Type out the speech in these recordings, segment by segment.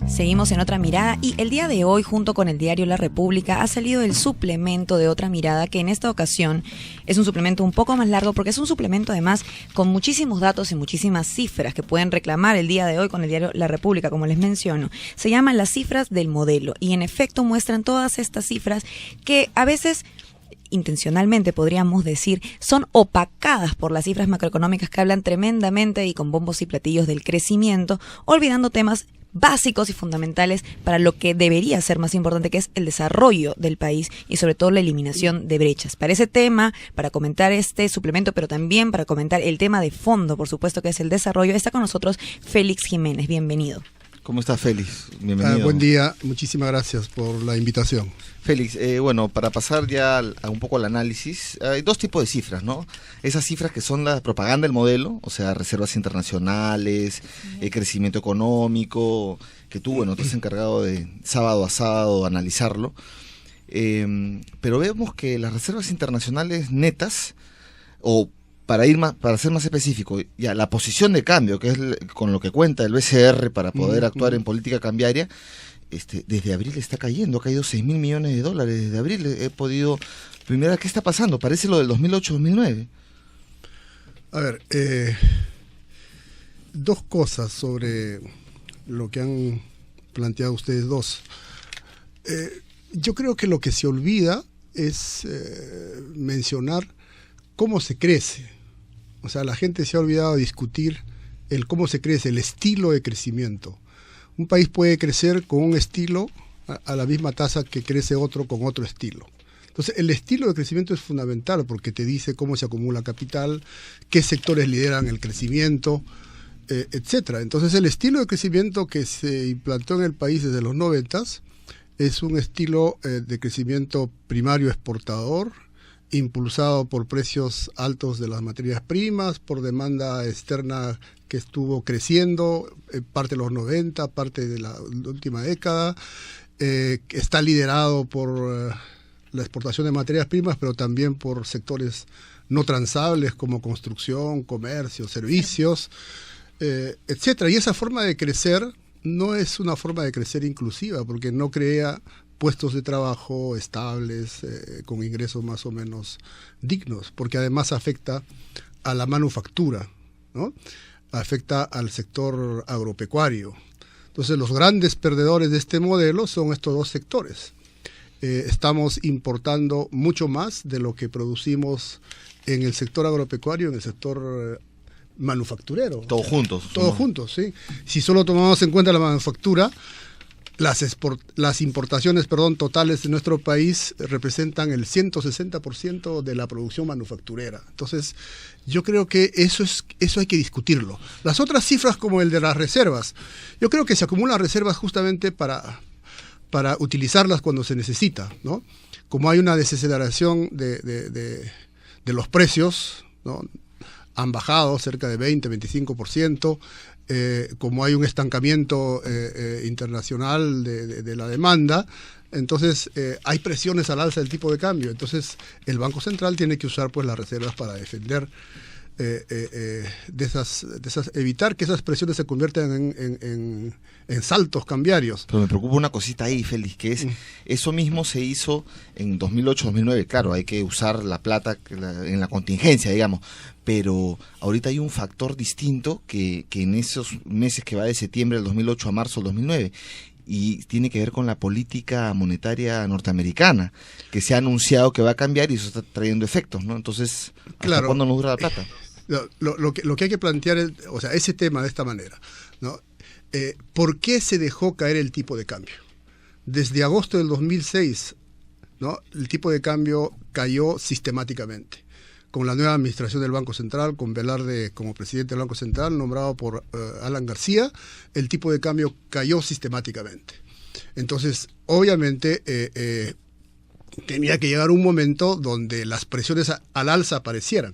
Seguimos en Otra Mirada y el día de hoy, junto con el diario La República, ha salido el suplemento de Otra Mirada, que en esta ocasión es un suplemento un poco más largo porque es un suplemento además con muchísimos datos y muchísimas cifras que pueden reclamar el día de hoy con el diario La República, como les menciono. Se llaman las cifras del modelo y en efecto muestran todas estas cifras que a veces, intencionalmente podríamos decir, son opacadas por las cifras macroeconómicas que hablan tremendamente y con bombos y platillos del crecimiento, olvidando temas básicos y fundamentales para lo que debería ser más importante, que es el desarrollo del país y sobre todo la eliminación de brechas. Para ese tema, para comentar este suplemento, pero también para comentar el tema de fondo, por supuesto, que es el desarrollo, está con nosotros Félix Jiménez. Bienvenido. ¿Cómo estás, Félix? Bienvenido. Buen día, muchísimas gracias por la invitación. Félix, bueno, para pasar ya a un poco al análisis, hay dos tipos de cifras, ¿no? Esas cifras que son la propaganda del modelo, o sea, reservas internacionales, crecimiento económico, que tú, bueno, te has encargado de sábado a sábado analizarlo, pero vemos que las reservas internacionales netas, o para ser más específico, ya la posición de cambio, que es con lo que cuenta el BCR para poder actuar en política cambiaria, desde abril está cayendo, ha caído 6.000 millones de dólares desde abril. Primero, ¿qué está pasando? Parece lo del 2008-2009. A ver, dos cosas sobre lo que han planteado ustedes dos. Yo creo que lo que se olvida es mencionar cómo se crece. O sea, la gente se ha olvidado de discutir el cómo se crece, el estilo de crecimiento. Un país puede crecer con un estilo a la misma tasa que crece otro con otro estilo. Entonces, el estilo de crecimiento es fundamental porque te dice cómo se acumula capital, qué sectores lideran el crecimiento, etcétera. Entonces, el estilo de crecimiento que se implantó en el país desde los 90s es un estilo de crecimiento primario exportador, impulsado por precios altos de las materias primas, por demanda externa que estuvo creciendo, parte de los 90, parte de la última década, está liderado por la exportación de materias primas, pero también por sectores no transables como construcción, comercio, servicios, etcétera. Y esa forma de crecer no es una forma de crecer inclusiva, porque no crea puestos de trabajo estables, con ingresos más o menos dignos, porque además afecta a la manufactura, ¿no? Afecta al sector agropecuario. Entonces, los grandes perdedores de este modelo son estos dos sectores. Estamos importando mucho más de lo que producimos en el sector agropecuario, en el sector manufacturero. Todos juntos. Todos juntos, sí. Si solo tomamos en cuenta la manufactura, las importaciones, totales de nuestro país representan el 160% de la producción manufacturera. Entonces, yo creo que eso hay que discutirlo. Las otras cifras, como el de las reservas, yo creo que se acumulan reservas justamente para utilizarlas cuando se necesita, ¿no? Como hay una desaceleración de los precios, ¿no? Han bajado cerca de 20-25%, como hay un estancamiento internacional de la demanda, entonces hay presiones al alza del tipo de cambio. Entonces el Banco Central tiene que usar pues las reservas para defender evitar que esas presiones se conviertan en saltos cambiarios. Pero me preocupa una cosita ahí, Félix, que es eso mismo se hizo en 2008-2009. Claro, hay que usar la plata en la contingencia, digamos, pero ahorita hay un factor distinto que en esos meses que va de septiembre del 2008 a marzo del 2009, y tiene que ver con la política monetaria norteamericana, que se ha anunciado que va a cambiar y eso está trayendo efectos, ¿no? Entonces, ¿hasta cuándo nos dura la plata? Lo que hay que plantear es, o sea, ese tema de esta manera, ¿no? ¿Por qué se dejó caer el tipo de cambio? Desde agosto del 2006, ¿no? El tipo de cambio cayó sistemáticamente. Con la nueva administración del Banco Central, con Velarde como presidente del Banco Central, nombrado por Alan García, el tipo de cambio cayó sistemáticamente. Entonces, obviamente, tenía que llegar un momento donde las presiones al alza aparecieran.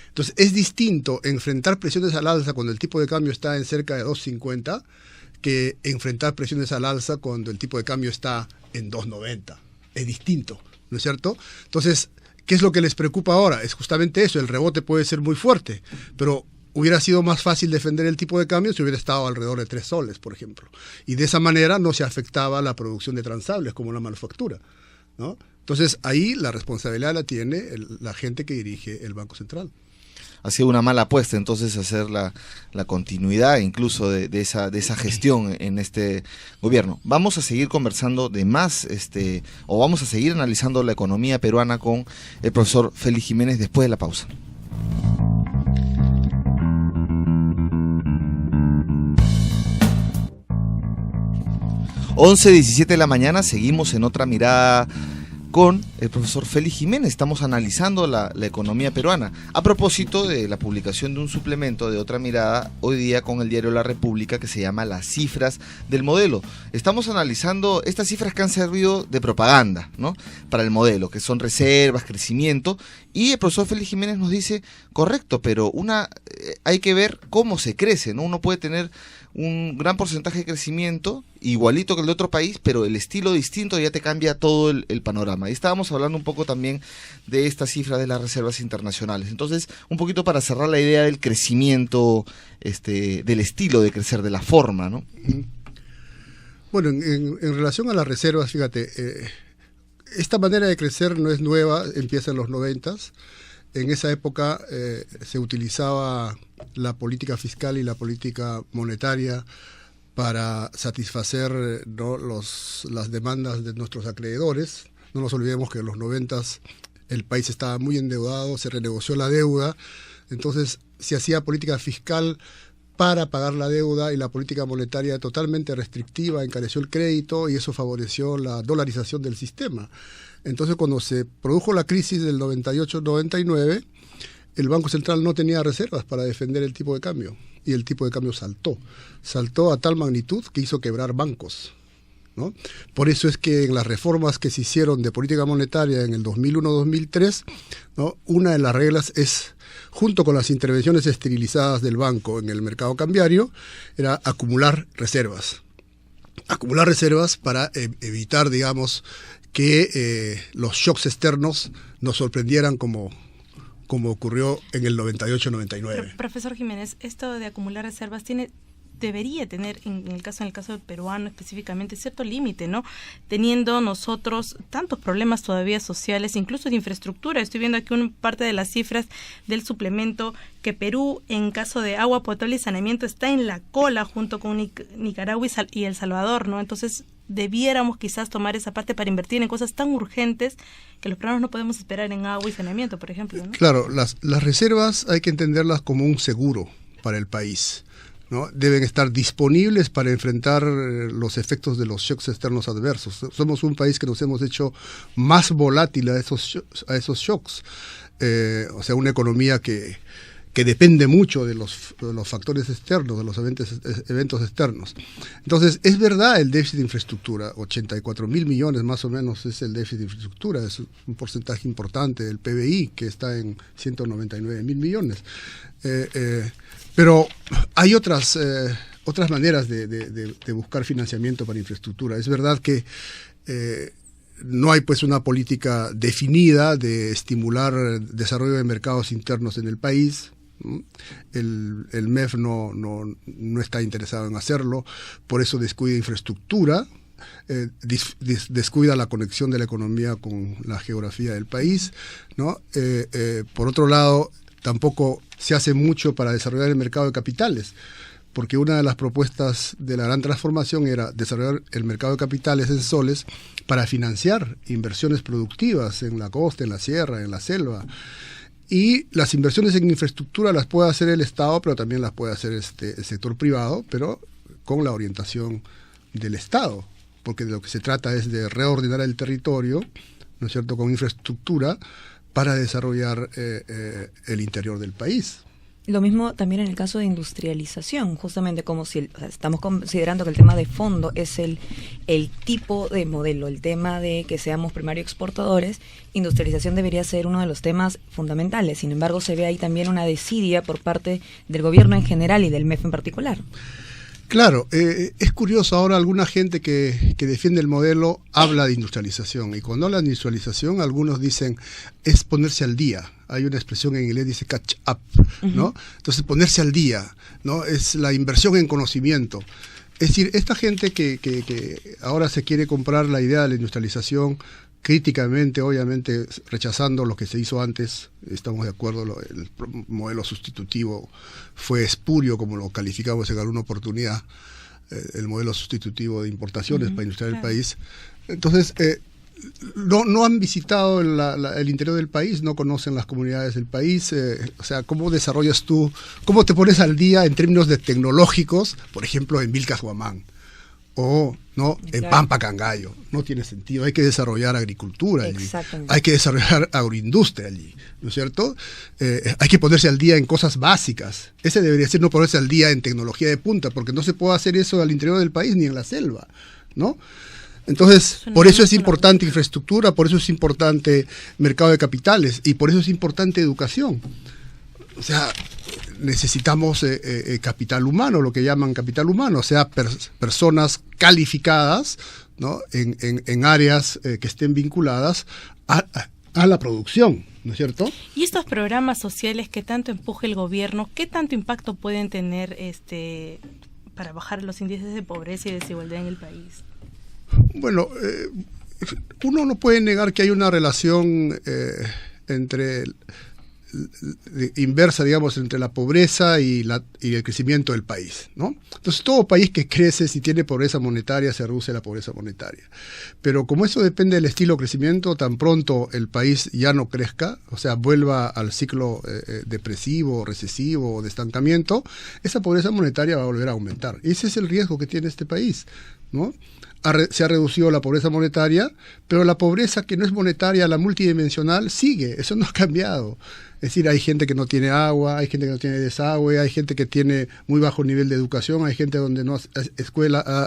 Entonces, es distinto enfrentar presiones al alza cuando el tipo de cambio está en cerca de 2.50 que enfrentar presiones al alza cuando el tipo de cambio está en 2.90. Es distinto, ¿no es cierto? Entonces, ¿qué es lo que les preocupa ahora? Es justamente eso, el rebote puede ser muy fuerte, pero hubiera sido más fácil defender el tipo de cambio si hubiera estado alrededor de 3 soles, por ejemplo. Y de esa manera no se afectaba la producción de transables como la manufactura, ¿no? Entonces ahí la responsabilidad la tiene la gente que dirige el Banco Central. Ha sido una mala apuesta entonces hacer la continuidad incluso de esa gestión en este gobierno. Vamos a seguir conversando de más, o vamos a seguir analizando la economía peruana con el profesor Félix Jiménez después de la pausa. Once 17 de la mañana, seguimos en Otra Mirada con el profesor Félix Jiménez. Estamos analizando la economía peruana a propósito de la publicación de un suplemento de Otra Mirada hoy día con el diario La República que se llama Las cifras del modelo. Estamos analizando estas cifras que han servido de propaganda, ¿no?, para el modelo, que son reservas, crecimiento, y el profesor Félix Jiménez nos dice, correcto, pero hay que ver cómo se crece, ¿no? Uno puede tener un gran porcentaje de crecimiento, igualito que el de otro país, pero el estilo distinto ya te cambia todo el panorama. Y estábamos hablando un poco también de esta cifra de las reservas internacionales. Entonces, un poquito para cerrar la idea del crecimiento, del estilo de crecer, de la forma, ¿no? Bueno, en relación a las reservas, fíjate, esta manera de crecer no es nueva, empieza en los 90s. En esa época se utilizaba la política fiscal y la política monetaria para satisfacer, ¿no?, las demandas de nuestros acreedores. No nos olvidemos que en los 90s el país estaba muy endeudado, se renegoció la deuda, entonces se hacía política fiscal para pagar la deuda y la política monetaria totalmente restrictiva encareció el crédito y eso favoreció la dolarización del sistema. Entonces, cuando se produjo la crisis del 98-99, el Banco Central no tenía reservas para defender el tipo de cambio y el tipo de cambio saltó a tal magnitud que hizo quebrar bancos, ¿no? Por eso es que en las reformas que se hicieron de política monetaria en el 2001-2003, ¿no?, una de las reglas es, junto con las intervenciones esterilizadas del banco en el mercado cambiario, era acumular reservas para evitar, digamos, que los shocks externos nos sorprendieran como ocurrió en el 98-99. Profesor Jiménez, esto de acumular reservas debería tener, en el caso del peruano específicamente, cierto límite, ¿no? Teniendo nosotros tantos problemas todavía sociales, incluso de infraestructura. Estoy viendo aquí una parte de las cifras del suplemento, que Perú, en caso de agua potable y saneamiento, está en la cola junto con Nicaragua y El Salvador, ¿no? Entonces, debiéramos quizás tomar esa parte para invertir en cosas tan urgentes que los peruanos no podemos esperar en agua y saneamiento, por ejemplo, ¿no? Claro, las reservas hay que entenderlas como un seguro para el país, ¿no? Deben estar disponibles para enfrentar los efectos de los shocks externos adversos. Somos un país que nos hemos hecho más volátil a esos shocks. O sea, una economía que depende mucho de los factores externos, de los eventos externos. Entonces, es verdad el déficit de infraestructura, 84.000 millones más o menos es el déficit de infraestructura, es un porcentaje importante del PBI, que está en 199.000 millones. Pero hay otras maneras de buscar financiamiento para infraestructura. Es verdad que no hay pues una política definida de estimular desarrollo de mercados internos en el país. El MEF no está interesado en hacerlo, por eso descuida infraestructura, descuida la conexión de la economía con la geografía del país, ¿no? Por otro lado, tampoco se hace mucho para desarrollar el mercado de capitales, porque una de las propuestas de la gran transformación era desarrollar el mercado de capitales en soles para financiar inversiones productivas en la costa, en la sierra, en la selva. Y las inversiones en infraestructura las puede hacer el Estado, pero también las puede hacer el sector privado, pero con la orientación del Estado, porque de lo que se trata es de reordenar el territorio, ¿no es cierto?, con infraestructura para desarrollar el interior del país. Lo mismo también en el caso de industrialización, justamente como si estamos considerando que el tema de fondo es el tipo de modelo, el tema de que seamos primario exportadores, industrialización debería ser uno de los temas fundamentales. Sin embargo, se ve ahí también una desidia por parte del gobierno en general y del MEF en particular. Claro, es curioso, ahora alguna gente que defiende el modelo habla de industrialización, y cuando habla de industrialización algunos dicen es ponerse al día. Hay una expresión en inglés, dice catch up, ¿no? Entonces ponerse al día, ¿no? Es la inversión en conocimiento. Es decir, esta gente que ahora se quiere comprar la idea de la industrialización, críticamente, obviamente, rechazando lo que se hizo antes, estamos de acuerdo, el modelo sustitutivo fue espurio, como lo calificamos en alguna oportunidad, el modelo sustitutivo de importaciones para industrializar el país. Entonces, no han visitado el interior del país, no conocen las comunidades del país, o sea, ¿cómo desarrollas tú, cómo te pones al día en términos de tecnológicos, por ejemplo, en Vilcas-Huamán? O no en Pampa Cangallo? No tiene sentido. Hay que desarrollar agricultura allí, hay que desarrollar agroindustria allí, ¿no es cierto? Hay que ponerse al día en cosas básicas. Ese debería ser no ponerse al día en tecnología de punta, porque no se puede hacer eso al interior del país ni en la selva, ¿no? Entonces, por eso es importante infraestructura, por eso es importante mercado de capitales y por eso es importante educación. O sea, necesitamos capital humano, lo que llaman capital humano, o sea, personas calificadas, ¿no? en áreas que estén vinculadas a la producción, ¿no es cierto? Y estos programas sociales que tanto empuja el gobierno, ¿qué tanto impacto pueden tener para bajar los índices de pobreza y desigualdad en el país? Bueno, uno no puede negar que hay una relación inversa, digamos, entre la pobreza y el crecimiento del país, ¿no? Entonces, todo país que crece, si tiene pobreza monetaria, se reduce la pobreza monetaria. Pero como eso depende del estilo de crecimiento, tan pronto el país ya no crezca, o sea, vuelva al ciclo depresivo, recesivo o de estancamiento, esa pobreza monetaria va a volver a aumentar. Y ese es el riesgo que tiene este país, ¿no? Se ha reducido la pobreza monetaria, pero la pobreza que no es monetaria, la multidimensional, sigue, eso no ha cambiado. Es decir, hay gente que no tiene agua, hay gente que no tiene desagüe, hay gente que tiene muy bajo nivel de educación, hay gente donde no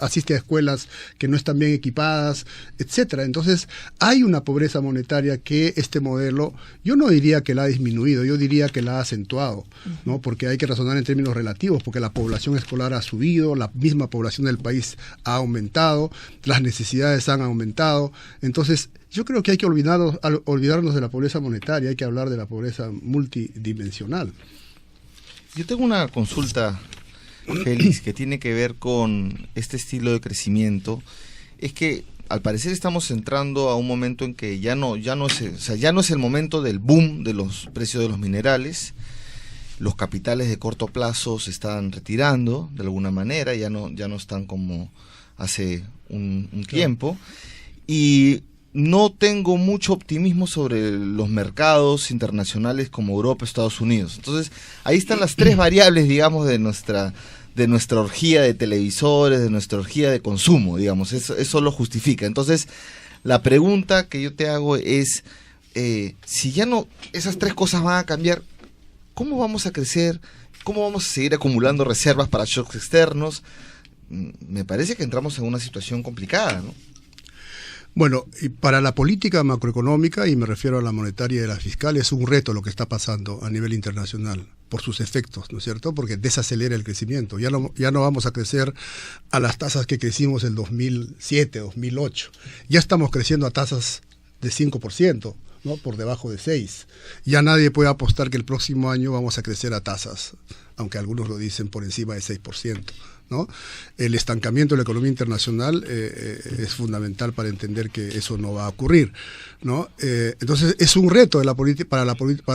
asiste a escuelas que no están bien equipadas, etcétera. Entonces, hay una pobreza monetaria que este modelo, yo no diría que la ha disminuido, yo diría que la ha acentuado, ¿no? Porque hay que razonar en términos relativos, porque la población escolar ha subido, la misma población del país ha aumentado, las necesidades han aumentado. Entonces, yo creo que hay que olvidarnos de la pobreza monetaria, hay que hablar de la pobreza multidimensional. Yo tengo una consulta, Félix, que tiene que ver con este estilo de crecimiento. Es que al parecer estamos entrando a un momento en que ya no es el momento del boom de los precios de los minerales. Los capitales de corto plazo se están retirando de alguna manera, ya no están como hace un tiempo. Y no tengo mucho optimismo sobre los mercados internacionales como Europa, Estados Unidos. Entonces, ahí están las tres variables, digamos, de nuestra orgía de televisores, de nuestra orgía de consumo, digamos. Eso lo justifica. Entonces, la pregunta que yo te hago es, si ya no, esas tres cosas van a cambiar, ¿cómo vamos a crecer? ¿Cómo vamos a seguir acumulando reservas para shocks externos? Me parece que entramos en una situación complicada, ¿no? Bueno, y para la política macroeconómica, y me refiero a la monetaria y a la fiscal, es un reto lo que está pasando a nivel internacional por sus efectos, ¿no es cierto? Porque desacelera el crecimiento. Ya no vamos a crecer a las tasas que crecimos en 2007, 2008. Ya estamos creciendo a tasas de 5%, ¿no? Por debajo de 6%. Ya nadie puede apostar que el próximo año vamos a crecer a tasas, aunque algunos lo dicen, por encima de 6%. ¿No? El estancamiento de la economía internacional es fundamental para entender que eso no va a ocurrir, ¿no? Entonces es un reto de para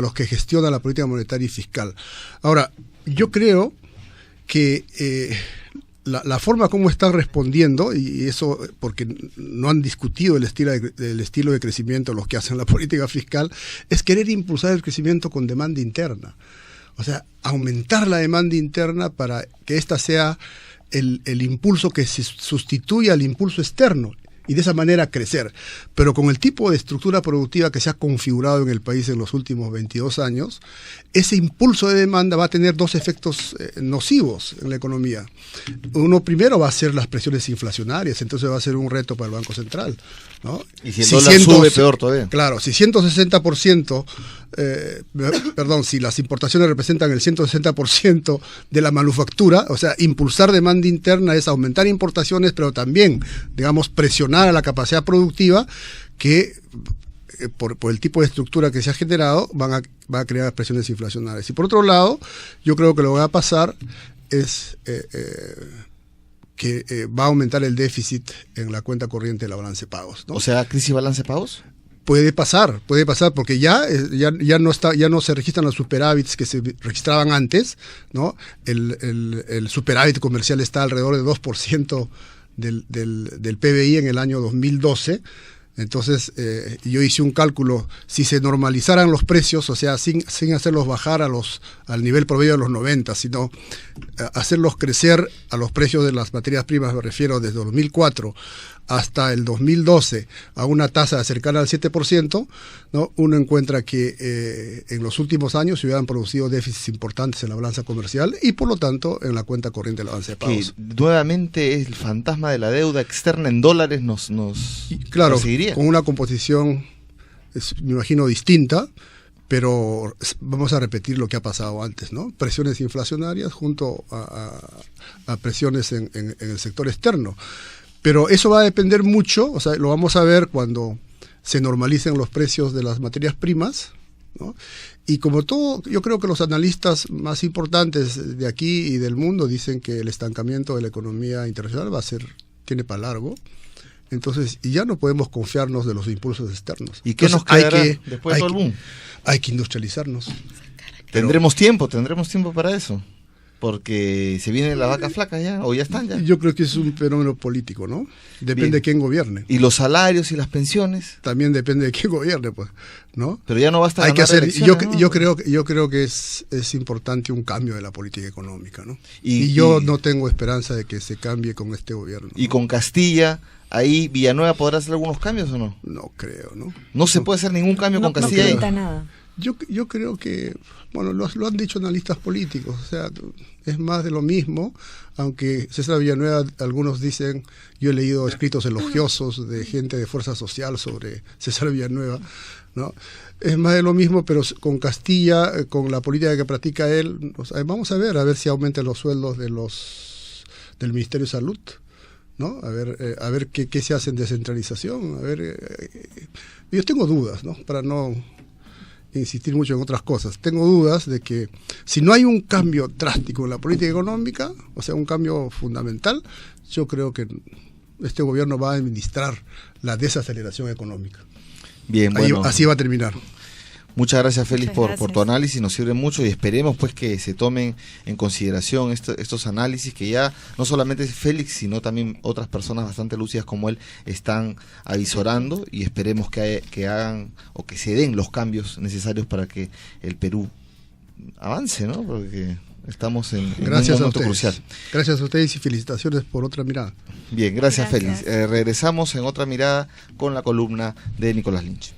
los que gestionan la política monetaria y fiscal. Ahora, yo creo que la forma como están respondiendo, y eso porque no han discutido el estilo de crecimiento los que hacen la política fiscal, es querer impulsar el crecimiento con demanda interna. O sea, aumentar la demanda interna para que ésta sea el impulso que se sustituya al impulso externo y de esa manera crecer. Pero con el tipo de estructura productiva que se ha configurado en el país en los últimos 22 años, ese impulso de demanda va a tener dos efectos nocivos en la economía. Uno primero va a ser las presiones inflacionarias, entonces va a ser un reto para el Banco Central, ¿no? Y si el dólar sube, peor todavía. Claro, si 160% perdón, si las importaciones representan el 160% de la manufactura, o sea, impulsar demanda interna es aumentar importaciones, pero también, digamos, presionar a la capacidad productiva que por el tipo de estructura que se ha generado va a crear presiones inflacionarias. Y por otro lado, yo creo que lo que va a pasar es que va a aumentar el déficit en la cuenta corriente de la balance de pagos, ¿no? O sea, crisis balance de pagos. Puede pasar, porque ya no se registran los superávits que se registraban antes, ¿no? El superávit comercial está alrededor de 2% del PBI en el año 2012. Entonces, yo hice un cálculo, si se normalizaran los precios, o sea, sin hacerlos bajar al nivel promedio de los 90, sino hacerlos crecer a los precios de las materias primas, me refiero desde 2004 hasta el 2012, a una tasa cercana al 7%, ¿no? Uno encuentra que en los últimos años se hubieran producido déficits importantes en la balanza comercial y, por lo tanto, en la cuenta corriente de la balanza de pagos. Que nuevamente el fantasma de la deuda externa en dólares nos claro, perseguiría. Con una composición, me imagino, distinta, pero vamos a repetir lo que ha pasado antes, ¿no? Presiones inflacionarias junto a presiones en el sector externo. Pero eso va a depender mucho, o sea, lo vamos a ver cuando se normalicen los precios de las materias primas, ¿no? Y como todo, yo creo que los analistas más importantes de aquí y del mundo dicen que el estancamiento de la economía internacional tiene para largo. Entonces, y ya no podemos confiarnos de los impulsos externos. ¿Y qué nos quedará después de todo el boom? Hay que industrializarnos. Tendremos tiempo para eso. Porque se viene la vaca flaca ya, o ya están ya. Yo creo que es un fenómeno político, ¿no? Depende de quién gobierne. ¿Y los salarios y las pensiones? También depende de quién gobierne, pues, ¿no? Pero ya no basta Hay que hacer. Yo ¿no? creo que es importante un cambio de la política económica, ¿no? Y yo no tengo esperanza de que se cambie con este gobierno. ¿Y con Castilla, ahí Villanueva podrá hacer algunos cambios o no? No creo, ¿no? No se puede hacer ningún cambio con Castilla. No pinta nada. Yo creo que, bueno, lo han dicho analistas políticos, o sea, es más de lo mismo, aunque César Villanueva, algunos dicen, yo he leído escritos elogiosos de gente de Fuerza Social sobre César Villanueva, ¿no? Es más de lo mismo, pero con Castilla, con la política que practica él, o sea, vamos a ver si aumentan los sueldos del Ministerio de Salud, ¿no? A ver qué se hace en descentralización, yo tengo dudas, ¿no? Para no insistir mucho en otras cosas. Tengo dudas de que si no hay un cambio drástico en la política económica, o sea, un cambio fundamental, yo creo que este gobierno va a administrar la desaceleración económica. Bien, bueno. Así va a terminar. Muchas gracias, Félix, Muchas por tu análisis, nos sirve mucho y esperemos pues que se tomen en consideración estos análisis que ya no solamente Félix, sino también otras personas bastante lúcidas como él están avisorando, y esperemos que hagan o que se den los cambios necesarios para que el Perú avance, ¿no? Porque estamos en un momento crucial. Gracias a ustedes y felicitaciones por Otra Mirada. Bien, gracias. Félix. Regresamos en Otra Mirada con la columna de Nicolás Lynch.